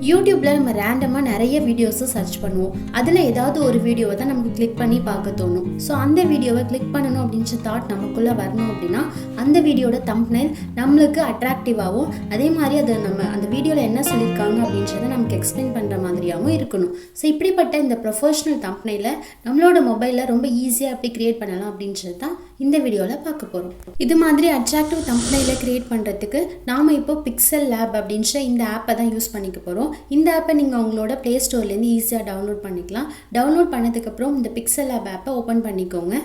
யூடியூப்ல நம்ம ரேண்டமாக நிறைய வீடியோஸை சர்ச் பண்ணுவோம். அதில் ஏதாவது ஒரு வீடியோவை தான் நமக்கு கிளிக் பண்ணி பார்க்க தோணும். ஸோ அந்த வீடியோவை கிளிக் பண்ணணும் அப்படின்ற தாட் நமக்குள்ளே வரணும் அப்படின்னா அந்த வீடியோட தம்ப்நெயில் நம்மளுக்கு அட்ராக்டிவாகவும் அதே மாதிரி அதை நம்ம அந்த வீடியோவில் என்ன சொல்லியிருக்காங்க அப்படின்றத நமக்கு எக்ஸ்பிளைன் பண்ணுற மாதிரியாகவும் இருக்கணும். ஸோ இப்படிப்பட்ட இந்த ப்ரொஃபஷனல் தம்ப்நெயிலை நம்மளோட மொபைலில் ரொம்ப ஈஸியாக எப்படி க்ரியேட் பண்ணலாம் அப்படின்றது தான் இந்த வீடியோவில் பார்க்க போகிறோம். இது மாதிரி அட்ராக்டிவ் தம்ப்நெயிலை க்ரியேட் பண்ணுறதுக்கு நாம் இப்போ Pixellab அப்படின்ற இந்த ஆப்பை தான் யூஸ் பண்ணிக்க போகிறோம். இந்த ஆப்பை நீங்கள் உங்களோட ப்ளே ஸ்டோர்லேருந்து ஈஸியாக டவுன்லோட் பண்ணிக்கலாம். டவுன்லோட் பண்ணதுக்கப்புறம் இந்த Pixellab ஆப்பை ஓப்பன் பண்ணிக்கோங்க.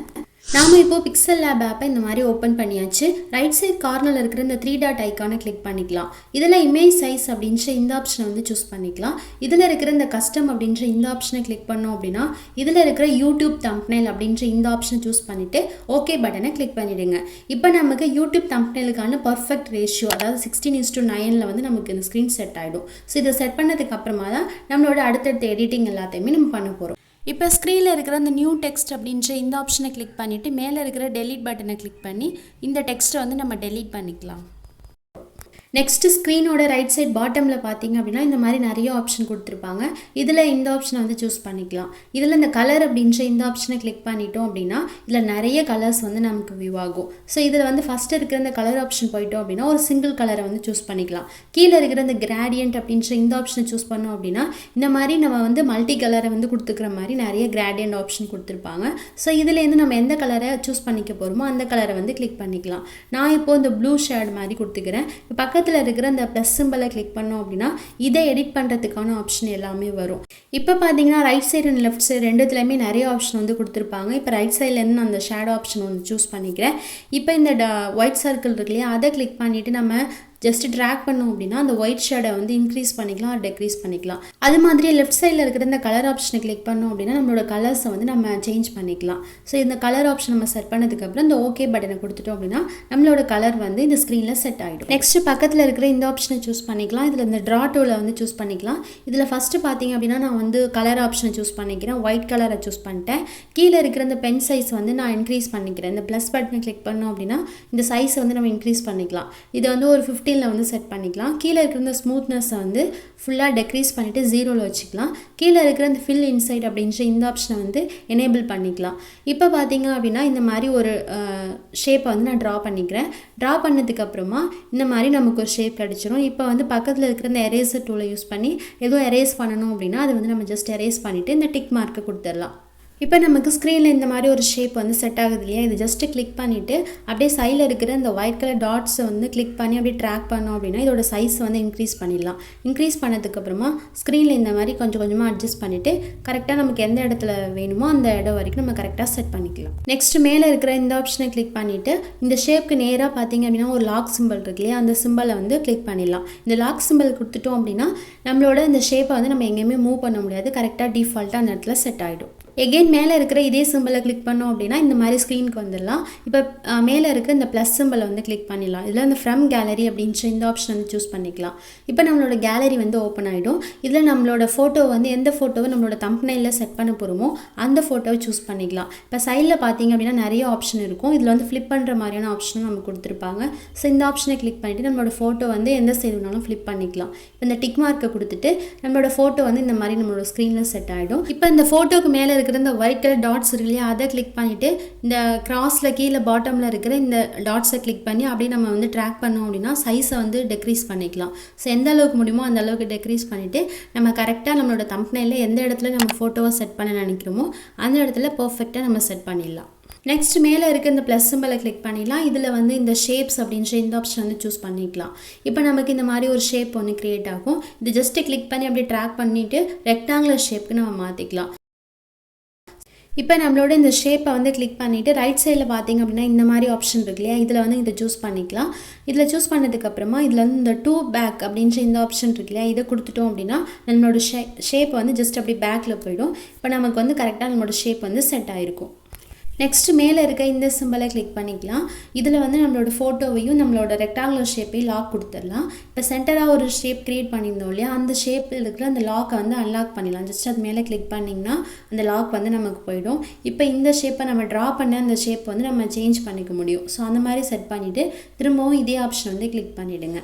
நாம் இப்போ Pixellab ஆப்பை இந்த மாதிரி ஓப்பன் பண்ணியாச்சு. ரைட் சைட் கார்னரில் இருக்கிற இந்த 3 டாட் ஐக்கானை கிளிக் பண்ணிக்கலாம். இதில் இமேஜ் சைஸ் அப்படின்ற இந்த ஆப்ஷனை வந்து சூஸ் பண்ணிக்கலாம். இதில் இருக்கிற இந்த கஸ்டம் அப்படின்ற இந்த ஆப்ஷனை கிளிக் பண்ணோம் அப்படின்னா இதில் இருக்கிற யூடியூப் தம்ப்நெயில் அப்படின்ற இந்த ஆப்ஷனை சூஸ் பண்ணிவிட்டு ஓகே பட்டனை கிளிக் பண்ணிவிடுங்க. இப்போ நமக்கு யூடியூப் தம்ப்நெயிலுக்கான பர்ஃபெக்ட் ரேஷியோ அதாவது 16:9 வந்து நமக்கு இந்த ஸ்க்ரீன் செட் ஆகிடும். ஸோ இதை செட் பண்ணதுக்கு அப்புறமா தான் நம்மளோட அடுத்தடுத்த எடிட்டிங் எல்லாத்தையுமே நம்ம பண்ண போகிறோம். இப்போ ஸ்க்ரீனில் இருக்கிற அந்த நியூ டெக்ஸ்ட் அப்படின்ற இந்த ஆப்ஷனை கிளிக் பண்ணிவிட்டு மேலே இருக்கிற டெலீட் பட்டனை கிளிக் பண்ணி இந்த டெக்ஸ்ட்டை வந்து நம்ம டெலீட் பண்ணிக்கலாம். நெக்ஸ்ட்டு ஸ்க்ரீனோட ரைட் சைட் பாட்டமில் பார்த்தீங்க அப்படின்னா இந்த மாதிரி நிறைய ஆப்ஷன் கொடுத்துருப்பாங்க. இதில் இந்த ஆப்ஷனை வந்து சூஸ் பண்ணிக்கலாம். இதில் இந்த கலர் அப்படின்ற இந்த ஆப்ஷனை கிளிக் பண்ணிட்டோம் அப்படின்னா இதில் நிறைய கலர்ஸ் வந்து நமக்கு வியூ ஆகும். ஸோ இதில் வந்து ஃபஸ்ட்டு இருக்கிற இந்த கலர் ஆப்ஷன் போயிட்டோம் அப்படின்னா ஒரு சிங்கிள் கலரை வந்து சூஸ் பண்ணிக்கலாம். கீழே இருக்கிற இந்த கிராடியன்ட் அப்படின்ற இந்த ஆப்ஷனை சூஸ் பண்ணோம் அப்படின்னா இந்த மாதிரி நம்ம வந்து மல்டி கலரை வந்து கொடுத்துக்கிற மாதிரி நிறைய கிராடியன்ட் ஆப்ஷன் கொடுத்துருப்பாங்க. ஸோ இதுலேருந்து நம்ம எந்த கலரை சூஸ் பண்ணிக்க போகிறோமோ அந்த கலரை வந்து கிளிக் பண்ணிக்கலாம். நான் இப்போது இந்த ப்ளூ ஷேட் மாதிரி கொடுத்துக்கிறேன். பக்கத்தில் இருக்கிற இந்த ப்ளஸ் சிம்பிளை கிளிக் பண்ணோம் அப்படின்னா இதை எடிட் பண்ணுறதுக்கான ஆப்ஷன் எல்லாமே வரும். இப்போ பார்த்தீங்கன்னா right side and left side ரெண்டுத்துலையுமே நிறைய ஆப்ஷன் வந்து கொடுத்துருப்பாங்க. இப்போ ரைட் சைட்லேருந்து அந்த ஷேடோ ஆப்ஷன் வந்து சூஸ் பண்ணிக்கிறேன். இப்போ இந்த ஒயிட் சர்க்கிள் இருக்கு இல்லையா அதை கிளிக் பண்ணிவிட்டு நம்ம ஜஸ்ட் ட்ராக் பண்ணோம் அப்படின்னா அந்த ஒயிட் ஷேடை வந்து இன்க்ரீஸ் பண்ணிக்கலாம் ஆர் டெக்ரீஸ் பண்ணிக்கலாம். அது மாதிரி லெஃப்ட் சைடில் இருக்கிற இந்த கலர் ஆப்ஷனை கிளிக் பண்ணோம் அப்படின்னா நம்மளோட கலர்ஸை வந்து நம்ம சேஞ்ச் பண்ணிக்கலாம். ஸோ இந்த கலர் ஆப்ஷன் நம்ம செட் பண்ணதுக்கப்புறம் இந்த ஓகே பட்டனை கொடுத்துட்டோம் அப்படின்னா நம்மளோட கலர் வந்து இந்த ஸ்க்ரீனில் செட் ஆகிடும். நெக்ஸ்ட்டு பக்கத்தில் இருக்கிற இந்த ஆப்ஷனை சூஸ் பண்ணிக்கலாம். இதில் இந்த ட்ரா டூலை வந்து சூஸ் பண்ணிக்கலாம். இதில் ஃபஸ்ட்டு பார்த்தீங்க அப்படின்னா நான் வந்து கலர் ஆப்ஷனை சூஸ் பண்ணிக்கிறேன். ஒயிட் கலரை சூஸ் பண்ணிட்டேன். கீழே இருக்கிற இந்த பென் சைஸ் வந்து நான் இன்க்ரீஸ் பண்ணிக்கிறேன். இந்த ப்ளஸ் பட்டனை கிளிக் பண்ணோம் அப்படின்னா இந்த சைஸை வந்து நம்ம இன்க்ரீஸ் பண்ணிக்கலாம். இதை வந்து ஒரு 15 வந்து செட் பண்ணிக்கலாம். கீழே இருக்கிற இந்த ஸ்மூத்னஸை வந்து ஃபுல்லாக டெக்ரீஸ் பண்ணிவிட்டு 0ல் வச்சுக்கலாம். கீழே இருக்கிற இந்த ஃபில் இன்சைட் அப்படின்ற இந்த ஆப்ஷனை வந்து எனேபிள் பண்ணிக்கலாம். இப்போ பார்த்தீங்க அப்படின்னா இந்த மாதிரி ஒரு ஷேப்பை வந்து நான் ட்ரா பண்ணிக்கிறேன். ட்ரா பண்ணதுக்கப்புறமா இந்த மாதிரி நமக்கு ஒரு ஷேப் கிடச்சிரும். இப்போ வந்து பக்கத்தில் இருக்கிற இந்த எரேசர் டூலை யூஸ் பண்ணி எதுவும் எரேஸ் பண்ணணும் அப்படின்னா அதை வந்து நம்ம ஜஸ்ட் எரேஸ் பண்ணிவிட்டு இந்த டிக் மார்க்கை கொடுத்துடலாம். இப்போ நமக்கு ஸ்க்ரீனில் இந்த மாதிரி ஒரு ஷேப் வந்து செட் ஆகுது இல்லையா, இது ஜஸ்ட்டு கிளிக் பண்ணிவிட்டு அப்படியே சைடில் இருக்கிற இந்த ஒயிட் கலர் டாட்ஸை வந்து கிளிக் பண்ணி அப்படியே ட்ராக் பண்ணோம் அப்படின்னா இதோட சைஸ் வந்து இன்க்ரீஸ் பண்ணிடலாம். இன்க்ரீஸ் பண்ணதுக்கப்புறமா ஸ்க்ரீனில் இந்த மாதிரி கொஞ்சம் கொஞ்சமாக அட்ஜஸ்ட் பண்ணிவிட்டு கரெக்டாக நமக்கு எந்த இடத்துல வேணுமோ அந்த இடம் வரைக்கும் நம்ம கரெக்டாக செட் பண்ணிக்கலாம். நெக்ஸ்ட்டு மேலே இருக்கிற இந்த ஆப்ஷனை கிளிக் பண்ணிவிட்டு இந்த ஷேப்க்கு நேராக பார்த்தீங்க அப்படின்னா ஒரு லாக் சிம்பிள் இருக்கு இல்லையா, அந்த சிம்பிளை வந்து கிளிக் பண்ணிடலாம். இந்த லாக் சிம்பிள் கொடுத்துட்டோம் அப்படின்னா நம்மளோட இந்த ஷேப்பை வந்து நம்ம எங்கேயுமே மூவ் பண்ண முடியாது. கரெக்டாக டிஃபால்ட்டாக அந்த இடத்துல செட் ஆகிடும். எகெயின் மேலே இருக்கிற இதே சிம்பிளை கிளிக் பண்ணோம் அப்படின்னா இந்த மாதிரி ஸ்க்ரீனுக்கு வந்துடலாம். இப்போ மேலே இருக்கிற இந்த ப்ளஸ் சிம்பிளை வந்து கிளிக் பண்ணிடலாம். இதில் இந்த ஃப்ரம் கேலரி அப்படின்ற இந்த ஆப்ஷன் வந்து சூஸ் பண்ணிக்கலாம். இப்போ நம்மளோட கேலரி வந்து ஓப்பன் ஆகிடும். இதில் நம்மளோட ஃபோட்டோ வந்து எந்த ஃபோட்டோவை நம்மளோட தம்ப்நெயிலில் செட் பண்ண போகிறோமோ அந்த ஃபோட்டோவை சூஸ் பண்ணிக்கலாம். இப்போ சைடில் பார்த்தீங்க அப்படின்னா நிறைய ஆப்ஷன் இருக்கும். இதில் வந்து ஃப்ளிப் பண்ணுற மாதிரியான ஆப்ஷனும் நமக்கு கொடுத்துருப்பாங்க. ஸோ இந்த ஆப்ஷனை கிளிக் பண்ணிவிட்டு நம்மளோட ஃபோட்டோ வந்து எந்த சைடு வேணாலும் ஃப்ளிப் பண்ணிக்கலாம். இப்போ இந்த டிக் மார்க்கை கொடுத்துட்டு நம்மளோட ஃபோட்டோ வந்து இந்த மாதிரி நம்மளோட ஸ்க்ரீனில் செட் ஆகிடும். இப்போ இந்த ஃபோட்டோக்கு மேலே இருக்கிற இந்த ஒயிட் கலர் டாட்ஸ் இருக்கு இல்லையா, அதை கிளிக் பண்ணிவிட்டு இந்த கிராஸில் கீழே பாட்டமில் இருக்கிற இந்த டாட்ஸை கிளிக் பண்ணி அப்படியே நம்ம வந்து ட்ராக் பண்ணோம் அப்படின்னா சைஸை வந்து டெக்ரீஸ் பண்ணிக்கலாம். ஸோ எந்த அளவுக்கு முடியுமோ அந்த அளவுக்கு டெக்ரீஸ் பண்ணிவிட்டு நம்ம கரெக்டாக நம்மளோட தம்ப்நெயிலில் எந்த இடத்துல நம்ம ஃபோட்டோவை செட் பண்ண நினைக்கிறோமோ அந்த இடத்துல பர்ஃபெக்டாக நம்ம செட் பண்ணிடலாம். நெக்ஸ்ட் மேலே இருக்க இந்த ப்ளஸ் சிம்பிளை கிளிக் பண்ணிடலாம். இதில் வந்து இந்த ஷேப்ஸ் அப்படின்ற இந்த ஆப்ஷன் வந்து சூஸ் பண்ணிக்கலாம். இப்போ நமக்கு இந்த மாதிரி ஒரு ஷேப் ஒன்று க்ரியேட் ஆகும். இது ஜஸ்ட்டு கிளிக் பண்ணி அப்படியே ட்ராக் பண்ணிவிட்டு ரெக்டாங்குலர் ஷேப்புக்கு நம்ம மாற்றிக்கலாம். இப்போ நம்மளோட இந்த ஷேப்பை வந்து கிளிக் பண்ணிவிட்டு ரைட் சைடில் பார்த்தீங்க அப்படின்னா இந்த மாதிரி ஆப்ஷன் இருக்கு இல்லையா, இதில் வந்து இதை சூஸ் பண்ணிக்கலாம். இதில் சூஸ் பண்ணதுக்கப்புறமா இதில் வந்து இந்த டூ பேக் அப்படின்ற இந்த ஆப்ஷன் இருக்கு இல்லையா, இதை கொடுத்துட்டோம் அப்படின்னா நம்மளோட ஷேப் வந்து ஜஸ்ட் அப்படி பேக்கில் போயிடும். இப்போ நமக்கு வந்து கரெக்டாக நம்மளோட ஷேப் வந்து செட் ஆகிருக்கும். நெக்ஸ்ட்டு மேலே இருக்க இந்த சிம்பிளை கிளிக் பண்ணிக்கலாம். இதில் வந்து நம்மளோட ஃபோட்டோவையும் நம்மளோட ரெக்டாங்குலர் ஷேப்பையும் லாக் கொடுத்துடலாம். இப்போ சென்டராக ஒரு ஷேப் க்ரியேட் பண்ணியிருந்தோம் இல்லையா, அந்த ஷேப்பில் இருக்கிற அந்த லாக்கை வந்து அன்லாக் பண்ணிடலாம். ஜஸ்ட் அது மேலே கிளிக் பண்ணிங்கன்னா அந்த லாக் வந்து நமக்கு போயிடும். இப்போ இந்த ஷேப்பை நம்ம ட்ரா பண்ண அந்த ஷேப் வந்து நம்ம சேஞ்ச் பண்ணிக்க முடியும். ஸோ அந்த மாதிரி செட் பண்ணிவிட்டு திரும்பவும் இதே ஆப்ஷன் வந்து கிளிக் பண்ணிவிடுங்க.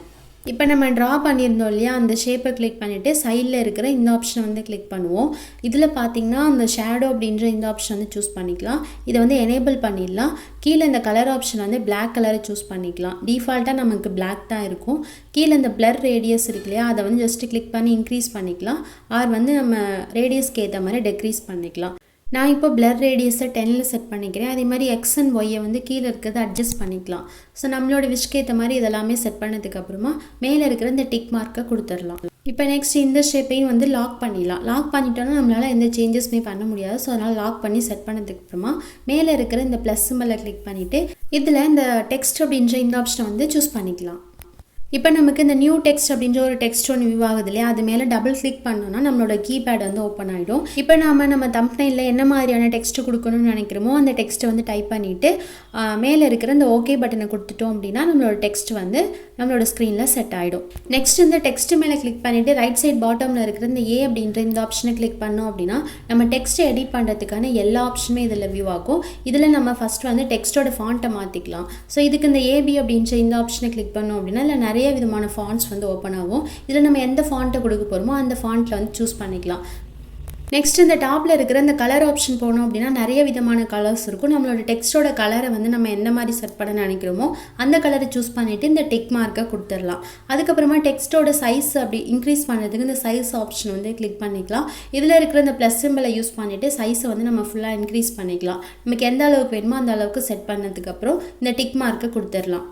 இப்போ நம்ம ட்ரா பண்ணியிருந்தோம் இல்லையா, அந்த ஷேப்பை கிளிக் பண்ணிவிட்டு சைடில் இருக்கிற இந்த ஆப்ஷனை வந்து கிளிக் பண்ணுவோம். இதில் பார்த்தீங்கன்னா அந்த ஷேடோ அப்படின்ற இந்த ஆப்ஷன் வந்து சூஸ் பண்ணிக்கலாம். இதை வந்து எனேபிள் பண்ணிடலாம். கீழே இந்த கலர் ஆப்ஷன் வந்து பிளாக் கலரை சூஸ் பண்ணிக்கலாம். டிஃபால்ட்டாக நமக்கு பிளாக் தான் இருக்கும். கீழே இந்த பிளர் ரேடியஸ் இருக்கு இல்லையா, அதை வந்து ஜஸ்ட்டு கிளிக் பண்ணி இன்க்ரீஸ் பண்ணிக்கலாம். ஆர் வந்து நம்ம ரேடியஸ்க்கு ஏற்ற மாதிரி டெக்ரீஸ் பண்ணிக்கலாம். நான் இப்போ பிளர் ரேடியஸை 10ல் செட் பண்ணிக்கிறேன். அதே மாதிரி எக்ஸ் அண்ட் ஒய்யை வந்து கீழே இருக்கிறத அட்ஜஸ்ட் பண்ணிக்கலாம். ஸோ நம்மளோட விஷக்கு ஏற்ற மாதிரி இதெல்லாமே செட் பண்ணதுக்கப்புறமா மேலே இருக்கிற இந்த டிக் மார்க்கை கொடுத்துடலாம். இப்போ நெக்ஸ்ட் இந்த ஷேப்பையும் வந்து லாக் பண்ணிடலாம். லாக் பண்ணிட்டோன்னா நம்மளால் எந்த சேஞ்சஸுமே பண்ண முடியாது. ஸோ அதனால் லாக் பண்ணி செட் பண்ணதுக்கப்புறமா மேலே இருக்கிற இந்த ப்ளஸ் சிம்பலை கிளிக் பண்ணிவிட்டு இதில் இந்த டெக்ஸ்ட் அப்படின்ற இந்த ஆப்ஷனை வந்து சூஸ் பண்ணிக்கலாம். இப்போ நமக்கு இந்த நியூ டெக்ஸ்ட் அப்படின்ற ஒரு டெக்ஸ்ட் ஒன்று வியூ ஆகுது இல்லையா, அது மேலே டபுள் கிளிக் பண்ணோன்னா நம்மளோட கீபேட் வந்து ஓப்பன் ஆகிடும். இப்போ நம்ம தம்ப்நெயிலில் என்ன மாதிரியான டெக்ஸ்ட் கொடுக்கணும்னு நினைக்கிறோமோ அந்த டெக்ஸ்ட்டை வந்து டைப் பண்ணிவிட்டு மேலே இருக்கிற இந்த ஓகே பட்டனை கொடுத்துட்டோம் அப்படின்னா நம்மளோட டெக்ஸ்ட் வந்து நம்மளோட ஸ்க்ரீனில் செட் ஆகிடும். நெக்ஸ்ட் இந்த டெக்ஸ்ட் மேலே கிளிக் பண்ணிவிட்டு ரைட் சைட் பாட்டமில் இருக்கிற இந்த ஏ அப்படின்ற இந்த ஆப்ஷனை கிளிக் பண்ணோம் அப்படின்னா நம்ம டெக்ஸ்ட்டை எடிட் பண்ணுறதுக்கான எல்லா ஆப்ஷனுமே இதில் வியூ ஆகும். இதில் நம்ம ஃபஸ்ட் வந்து டெக்ஸ்ட்டோட ஃபாண்ட்டை மாற்றிக்கலாம். ஸோ இதுக்கு இந்த ஏபி அப்படின்ற இந்த ஆப்ஷனை கிளிக் பண்ணோம் அப்படின்னா இல்லை நிறைய விதமான ஃபாண்ட்ஸ் வந்து ஓப்பன் ஆகும். இதில் நம்ம எந்த ஃபாண்ட்டை கொடுக்க போகிறோமோ அந்த ஃபாண்ட்டில் வந்து சூஸ் பண்ணிக்கலாம். நெக்ஸ்ட் இந்த டாப்பில் இருக்கிற இந்த கலர் ஆப்ஷன் போனோம் அப்படின்னா நிறைய விதமான கலர்ஸ் இருக்கும். நம்மளோட டெக்ஸ்ட்டோட கலரை வந்து நம்ம எந்த மாதிரி செட் பண்ண நினைக்கிறோமோ அந்த கலரை சூஸ் பண்ணிவிட்டு இந்த டிக் மார்க்கை கொடுத்துடலாம். அதுக்கப்புறமா டெக்ஸ்ட்டோட சைஸ் அப்படி இன்க்ரீஸ் பண்ணுறதுக்கு இந்த சைஸ் ஆப்ஷன் வந்து கிளிக் பண்ணிக்கலாம். இதில் இருக்கிற இந்த ப்ளஸ் சிம்பலை யூஸ் பண்ணிவிட்டு சைஸை வந்து நம்ம ஃபுல்லாக இன்க்ரீஸ் பண்ணிக்கலாம். நமக்கு எந்த அளவுக்கு வேணுமோ அந்த அளவுக்கு செட் பண்ணதுக்கப்புறம் இந்த டிக் மார்க்கை கொடுத்துடலாம்.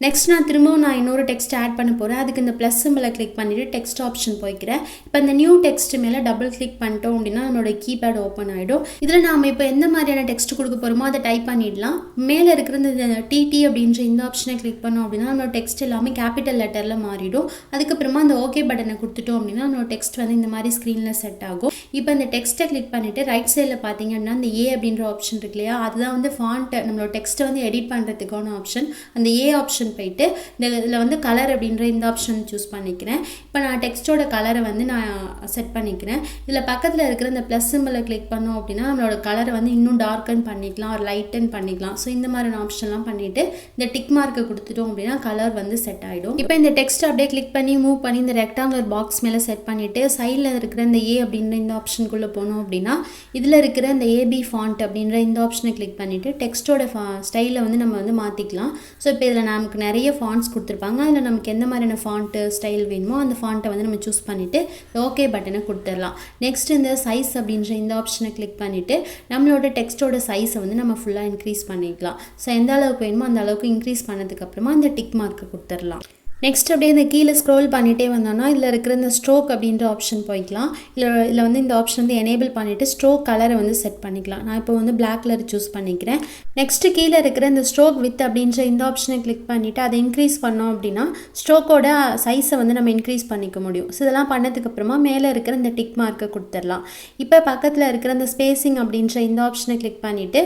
நெக்ஸ்ட் திரும்பவும் இன்னொரு டெக்ஸ்ட் ஆட் பண்ண போகிறேன். அதுக்கு இந்த ப்ளஸ் சிம்பலை கிளிக் பண்ணிவிட்டு டெக்ஸ்ட் ஆப்ஷன் போய்க்கிறேன். இப்போ இந்த நியூ டெக்ஸ்ட் மேலே டபுள் கிளிக் பண்ணிட்டோம் அப்படின்னா நம்மளோட கீபேட் ஓப்பன் ஆகிடும். இதில் நாம் இப்போ எந்த மாதிரியான டெக்ஸ்ட் கொடுக்க போகிறோமோ அதை டைப் பண்ணிடலாம். மேலே இருக்கிற இந்த டிடி அப்படின்ற இந்த ஆப்ஷனை கிளிக் பண்ணோம் அப்படின்னா நம்மளோட டெக்ஸ்ட் எல்லாமே கேபிட்டல் லெட்டரில் மாறிடும். அதுக்கப்புறமா அந்த ஓகே பட்டனை கொடுத்துட்டோம் அப்படின்னா நம்மளோட டெக்ஸ்ட் வந்து இந்த மாதிரி ஸ்க்ரீனில் செட் ஆகும். இப்போ இந்த டெக்ஸ்ட்டை கிளிக் பண்ணிவிட்டு ரைட் சைடில் பார்த்தீங்க அப்படின்னா இந்த ஏ அப்படின்ற ஆப்ஷன் இருக்கு இல்லையா, அதுதான் வந்து ஃபாண்ட்டை நம்மளோட டெக்ஸ்ட்டை வந்து எடிட் பண்ணுறதுக்கான ஆப்ஷன். அந்த ஏ ஆப்ஷன் போயிட்டு இதில் வந்து கலர் அப்படின்ற இந்த ஆப்ஷன் சூஸ் பண்ணிக்கிறேன். இப்போ நான் டெக்ஸ்ட்டோட கலரை வந்து நான் செட் பண்ணிக்கிறேன். இதில் பக்கத்தில் இருக்கிற இந்த ப்ளஸ் சிம்பலை கிளிக் பண்ணோம் அப்படின்னா நம்மளோட கலரை வந்து இன்னும் டார்க்கன் பண்ணிக்கலாம், ஒரு லைட்டன் பண்ணிக்கலாம். ஸோ இந்த மாதிரியான ஆப்ஷன்லாம் பண்ணிவிட்டு இந்த டிக் மார்க்கை கொடுத்துட்டோம் அப்படின்னா கலர் வந்து செட் ஆகிடும். இப்போ இந்த டெக்ஸ்ட் அப்படியே கிளிக் பண்ணி மூவ் பண்ணி இந்த ரெக்டாங்குலர் பாக்ஸ் மேலே செட் பண்ணிவிட்டு சைடில் இருக்கிற இந்த ஏ அப்படின்ற இந்த ஆப்ஷனுக்குள்ளே போனோம் அப்படின்னா இதில் இருக்கிற இந்த ஏபி ஃபாண்ட் அப்படின்ற இந்த ஆப்ஷனை கிளிக் பண்ணிவிட்டு டெக்ஸ்ட்டோட ஸ்டைலை வந்து நம்ம வந்து மாற்றிக்கலாம். ஸோ இப்போ இதில் நமக்கு நிறைய ஃபாண்ட்ஸ் கொடுத்துருப்பாங்க. அதில் நமக்கு எந்த மாதிரியான ஃபாண்ட்டு ஸ்டைல் வேணுமோ அந்த ஃபாண்ட்டை வந்து நம்ம சூஸ் பண்ணிவிட்டு ஓகே பட்டனை கொடுத்துடலாம். நெக்ஸ்ட் இந்த சைஸ் அப்படின்ற இந்த ஆப்ஷனை கிளிக் பண்ணிவிட்டு நம்மளோட டெக்ஸ்ட்டோட சைஸை வந்து நம்ம ஃபுல்லாக இன்க்ரீஸ் பண்ணிக்கலாம். ஸோ எந்த அளவுக்கு வேணுமோ அந்த அளவுக்கு இன்க்ரீஸ் பண்ணதுக்கப்புறமா அந்த டிக் மார்க்கை கொடுத்துடலாம். நெக்ஸ்ட் அப்படியே இந்த கீழே ஸ்க்ரோல் பண்ணிகிட்டே வந்தோம்னா இதில் இருக்கிற இந்த ஸ்ட்ரோக் அப்படின்ற ஆப்ஷன் போய்க்கலாம். இதில் வந்து இந்த ஆப்ஷன் வந்து எனேபிள் பண்ணிவிட்டு ஸ்ட்ரோக் கலரை வந்து செட் பண்ணிக்கலாம். நான் இப்போ வந்து பிளாக் கலர் சூஸ் பண்ணிக்கிறேன். நெக்ஸ்ட்டு கீழே இருக்கிற இந்த ஸ்ட்ரோக் வித் அப்படின்ற இந்த ஆப்ஷனை கிளிக் பண்ணிவிட்டு அதை இன்க்ரீஸ் பண்ணோம் அப்படின்னா ஸ்ட்ரோக்கோட சைஸை வந்து நம்ம இன்க்ரீஸ் பண்ணிக்க முடியும். ஸோ இதெல்லாம் பண்ணதுக்கப்புறமா மேலே இருக்கிற இந்த டிக் மார்க்கை கொடுத்துடலாம். இப்போ பக்கத்தில் இருக்கிற இந்த ஸ்பேசிங் அப்படின்ற இந்த ஆப்ஷனை கிளிக் பண்ணிவிட்டு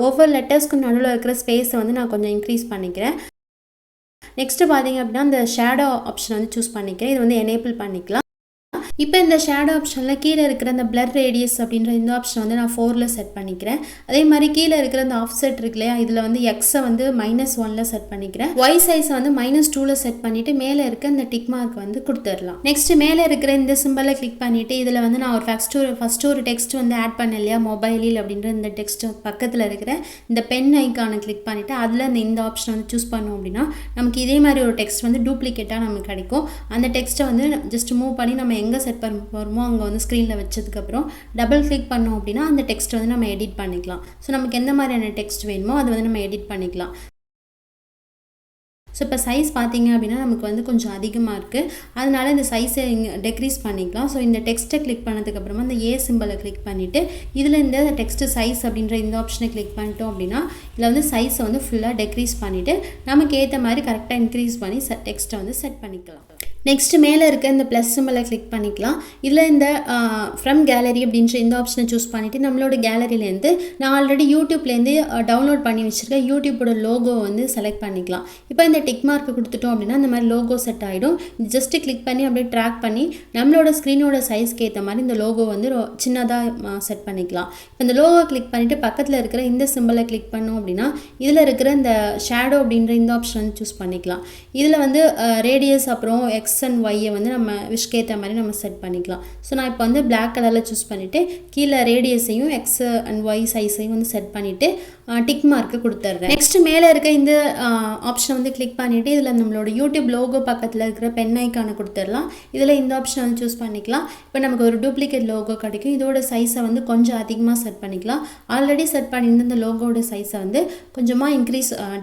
ஒவ்வொரு லெட்டர்ஸ்க்கு நடுவில் இருக்கிற ஸ்பேஸை வந்து நான் கொஞ்சம் இன்க்ரீஸ் பண்ணிக்கிறேன். நெக்ஸ்ட்டு பார்த்தீங்க அப்படின்னா இந்த ஷேடோ ஆப்ஷன் வந்து சூஸ் பண்ணிக்கிறேன். இது வந்து எனேபிள் பண்ணிக்கலாம். இப்போ இந்த ஷேடோ ஆப்ஷனில் கீழே இருக்கிற இந்த பிளர் ரேடியஸ் அப்படின்ற இந்த ஆப்ஷன் வந்து நான் 4ல் செட் பண்ணிக்கிறேன். அதே மாதிரி கீழே இருக்கிற இந்த ஆஃப்செட் இருக்கு இல்லையா, இதில் வந்து எக்ஸை வந்து -1ல் செட் பண்ணிக்கிறேன். ஒய் சைஸை வந்து -2ல் செட் பண்ணிவிட்டு மேலே இருக்க இந்த டிக் மார்க் வந்து கொடுத்துடலாம். நெக்ஸ்ட்டு மேலே இருக்கிற இந்த சிம்பலை கிளிக் பண்ணிவிட்டு இதில் வந்து நான் ஒரு ஃபஸ்ட்டு ஒரு டெக்ஸ்ட் வந்து ஆட் பண்ணேன் இல்லையா, மொபைலில் அப்படின்ற இந்த டெக்ஸ்ட் பக்கத்தில் இருக்கிற இந்த பென் ஐக்கானை கிளிக் பண்ணிவிட்டு அதில் இந்த ஆப்ஷன் வந்து சூஸ் பண்ணோம் அப்படின்னா நமக்கு இதே மாதிரி ஒரு டெக்ஸ்ட் வந்து டூப்ளிகேட்டாக நமக்கு கிடைக்கும். அந்த டெக்ஸ்ட்டை வந்து ஜஸ்ட் மூவ் பண்ணி நம்ம எங்கே செட் பண்ணுறோமோ அங்கே வந்து ஸ்க்ரீனில் வச்சதுக்கப்புறம் டபுள் கிளிக் பண்ணோம் அப்படின்னா அந்த டெக்ஸ்ட் வந்து நம்ம எடிட் பண்ணிக்கலாம். ஸோ நமக்கு எந்த மாதிரியான டெக்ஸ்ட் வேணுமோ அதை வந்து நம்ம எடிட் பண்ணிக்கலாம். ஸோ இப்போ சைஸ் பார்த்தீங்க அப்படின்னா நமக்கு வந்து கொஞ்சம் அதிகமாக இருக்குது. அதனால இந்த சைஸை டெக்ரீஸ் பண்ணிக்கலாம். ஸோ இந்த டெக்ஸ்ட்டை கிளிக் பண்ணதுக்கப்புறமா இந்த ஏ சிம்பலை கிளிக் பண்ணிவிட்டு இதில் இந்த டெக்ஸ்ட்டு சைஸ் அப்படின்ற இந்த ஆப்ஷனை கிளிக் பண்ணிட்டோம் அப்படின்னா இதில் வந்து சைஸை வந்து ஃபுல்லாக டெக்ரீஸ் பண்ணிவிட்டு நமக்கு ஏற்ற மாதிரி கரெக்டாக இன்க்ரீஸ் பண்ணி டெக்ஸ்ட்டை வந்து செட் பண்ணிக்கலாம். நெக்ஸ்ட் மேலே இருக்க இந்த ப்ளஸ் சிம்பிளை கிளிக் பண்ணிக்கலாம். இதில் இந்த ஃப்ரம் கேலரி அப்படின்ற இந்த ஆப்ஷனை சூஸ் பண்ணிவிட்டு நம்மளோட கேலரியிலேருந்து நான் ஆல்ரெடி யூடியூப்லேருந்து டவுன்லோட் பண்ணி வச்சுருக்கேன் யூடியூப்போட லோகோ வந்து செலக்ட் பண்ணிக்கலாம். இப்போ இந்த டிக் மார்க்கு கொடுத்துட்டோம் அப்படின்னா இந்த மாதிரி லோகோ செட் ஆகிடும். ஜஸ்ட்டு கிளிக் பண்ணி அப்படியே ட்ராக் பண்ணி நம்மளோட ஸ்க்ரீனோட சைஸ்க்கு ஏற்ற மாதிரி இந்த லோகோ வந்து சின்னதாக செட் பண்ணிக்கலாம். இப்போ இந்த லோகோ கிளிக் பண்ணிவிட்டு பக்கத்தில் இருக்கிற இந்த சிம்பிளை கிளிக் பண்ணோம் அப்படின்னா இதில் இருக்கிற இந்த ஷேடோ அப்படின்ற இந்த ஆப்ஷன் வந்து சூஸ் பண்ணிக்கலாம். இதில் வந்து ரேடியஸ் அப்புறம் எக்ஸ் அண்ட் ஒய்யை வந்து நம்ம விஷ் ஏற்ற மாதிரி நம்ம செட் பண்ணிக்கலாம். ஸோ நான் இப்போ வந்து பிளாக் கலரில் சூஸ் பண்ணிவிட்டு கீழே ரேடியஸையும் எக்ஸ் அண்ட் ஒய் சைஸையும் வந்து செட் பண்ணிவிட்டு டிக் மார்க்கு கொடுத்துட்றேன். நெக்ஸ்ட் மேலே இருக்க இந்த ஆப்ஷனை வந்து கிளிக் பண்ணிவிட்டு இதில் நம்மளோட யூடியூப் லோகோ பக்கத்தில் இருக்கிற பென் ஐக்கானை கொடுத்துடலாம். இதில் இந்த ஆப்ஷனை வந்து சூஸ் பண்ணிக்கலாம். இப்போ நமக்கு ஒரு டூப்ளிகேட் லோகோ கிடைக்கும். இதோட சைஸை வந்து கொஞ்சம் அதிகமாக செட் பண்ணிக்கலாம். ஆல்ரெடி செட் பண்ணியிருந்த இந்த லோகோட சைஸை வந்து கொஞ்சமாக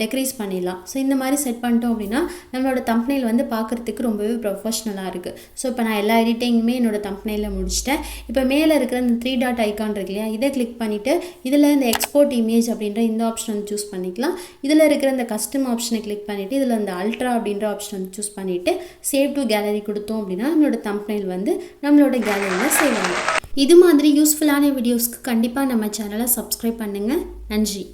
டெக்ரீஸ் பண்ணிடலாம். ஸோ இந்த மாதிரி செட் பண்ணிட்டோம் அப்படின்னா நம்மளோட தம்ப்நெயில் வந்து பார்க்குறதுக்கு ரொம்பவே ப்ரொஃபஷ்னலாக இருக்குது. ஸோ இப்போ நான் எல்லா எடிட்டிங்குமே என்னோடய தம்ப்நெயிலில் முடிச்சிட்டேன். இப்போ மேலே இருக்கிற இந்த 3 டாட் ஐக்கான் இருக்கு இல்லையா, இதை கிளிக் பண்ணிவிட்டு இதில் இந்த எக்ஸ்போர்ட் இமேஜ் அப்படின்ற இந்த ஆப்ஷன் வந்து சூஸ் பண்ணிக்கலாம். இதில் இருக்கிற இந்த கஸ்டம் ஆப்ஷனை கிளிக் பண்ணிவிட்டு இதில் இந்த அல்ட்ரா அப்படின்ற ஆப்ஷன் வந்து சூஸ் பண்ணிவிட்டு சேவ் டு கேலரி கொடுத்தோம் அப்படின்னா நம்மளோட தம்ப்நெயில் வந்து நம்மளோட கேலரியில் சேவ் ஆகும். இது மாதிரி யூஸ்ஃபுல்லான வீடியோஸ்க்கு கண்டிப்பாக நம்ம சேனலை சப்ஸ்கிரைப் பண்ணுங்கள். நன்றி.